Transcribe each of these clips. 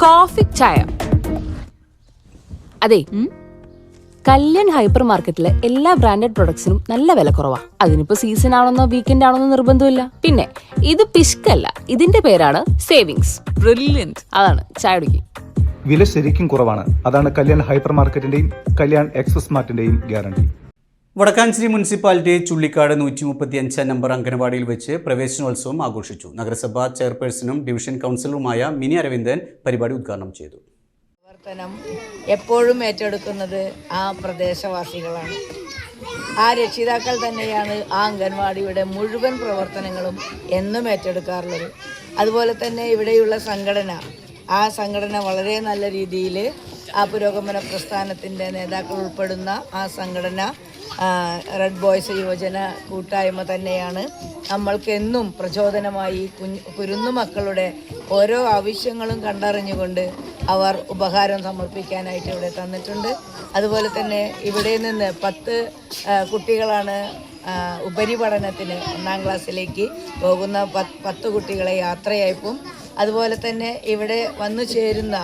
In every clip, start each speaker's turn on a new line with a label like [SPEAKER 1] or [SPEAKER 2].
[SPEAKER 1] Coffee ചായ. അതെ, Kalyan hyper മാർക്കറ്റിലെ എല്ലാ ബ്രാൻഡഡ് പ്രൊഡക്ട്സിനും നല്ല വില കുറവാ. അതിനിപ്പോ സീസൺ ആണെന്നോ വീക്കെൻഡ് ആണെന്നോ നിർബന്ധമില്ല. പിന്നെ ഇത് പിഷ്കല്ല, ഇതിന്റെ പേരാണ് സേവിങ്സ്. ബ്രില്യന്റ്. അതാണ് ചായ കുടിക്കും.
[SPEAKER 2] വില ശരിക്കും കുറവാണ്. അതാണ് കല്യാൺ ഹൈപ്പർ മാർക്കറ്റിന്റെയും കല്യാൺ എക്സ്പ്രസ് മാർട്ടിന്റെയും guarantee.
[SPEAKER 3] Vadakkanchery municipality Chullikkad 135 number അംഗനവാടിയിൽ വെച്ച് പ്രവേശനോത്സവം ആഘോഷിച്ചു. നഗരസഭാ ചെയർപേഴ്സണും ഡിവിഷൻ കൗൺസിലറുമായ മിനി അരവിന്ദൻ പരിപാടി ഉദ്ഘാടനം ചെയ്തു.
[SPEAKER 4] പ്രവർത്തനം എപ്പോഴും ഏറ്റെടുക്കുന്നത് ആ പ്രദേശവാസികളാണ്. ആ രക്ഷിതാക്കൾ തന്നെയാണ് ആ അംഗൻവാടിയുടെ മുഴുവൻ പ്രവർത്തനങ്ങളും എന്നും ഏറ്റെടുക്കാറുള്ളത്. അതുപോലെ തന്നെ ഇവിടെയുള്ള ആ സംഘടന വളരെ നല്ല രീതിയിൽ ആ പുരോഗമന പ്രസ്ഥാനത്തിൻ്റെ നേതാക്കൾ ഉൾപ്പെടുന്ന ആ സംഘടന റെഡ് ബോയ്സ് യുവജന കൂട്ടായ്മ തന്നെയാണ് നമ്മൾക്കെന്നും പ്രചോദനമായി കുരുന്നു മക്കളുടെ ഓരോ ആവശ്യങ്ങളും കണ്ടറിഞ്ഞുകൊണ്ട് അവർ ഉപഹാരം സമർപ്പിക്കാനായിട്ട് ഇവിടെ തന്നിട്ടുണ്ട്. അതുപോലെ തന്നെ ഇവിടെ നിന്ന് 10 കുട്ടികളാണ് ഉപരിപഠനത്തിന് 1ാം ക്ലാസ്സിലേക്ക് പോകുന്ന 10 കുട്ടികളെ യാത്രയയപ്പും അതുപോലെ തന്നെ ഇവിടെ വന്നു ചേരുന്ന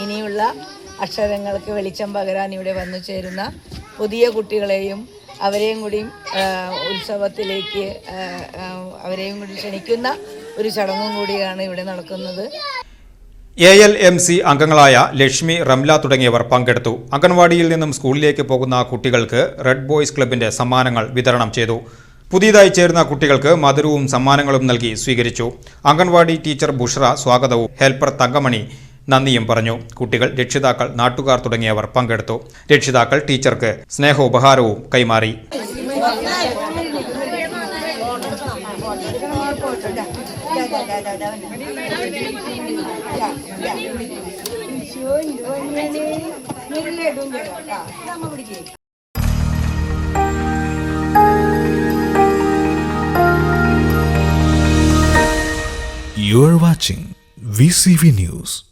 [SPEAKER 4] ഇനിയുള്ള അക്ഷരങ്ങൾക്ക് വെളിച്ചം പകരാൻ ഇവിടെ വന്നു ചേരുന്ന പുതിയ കുട്ടികളെയും അവരെയും കൂടി ഉത്സവത്തിലേക്ക് ക്ഷണിക്കുന്ന ഒരു ചടങ്ങും കൂടിയാണ് ഇവിടെ നടക്കുന്നത്.
[SPEAKER 5] ALMC അംഗങ്ങളായ ലക്ഷ്മി, റംല തുടങ്ങിയവർ പങ്കെടുത്തു. അംഗൻവാടിയിൽ നിന്നും സ്കൂളിലേക്ക് പോകുന്ന കുട്ടികൾക്ക് റെഡ് ബോയ്സ് ക്ലബിന്റെ സമ്മാനങ്ങൾ വിതരണം ചെയ്തു. പുതിയതായി ചേർന്ന കുട്ടികൾക്ക് മധുരവും സമ്മാനങ്ങളും നൽകി സ്വീകരിച്ചു. അംഗൻവാടി ടീച്ചർ ബുഷ്ര സ്വാഗതവും ഹെൽപ്പർ തങ്കമണി നന്ദിയും പറഞ്ഞു. കുട്ടികൾ, രക്ഷിതാക്കൾ, നാട്ടുകാർ തുടങ്ങിയവർ പങ്കെടുത്തു. രക്ഷിതാക്കൾ ടീച്ചർക്ക് സ്നേഹോപഹാരവും കൈമാറി.
[SPEAKER 6] You are watching VCV News.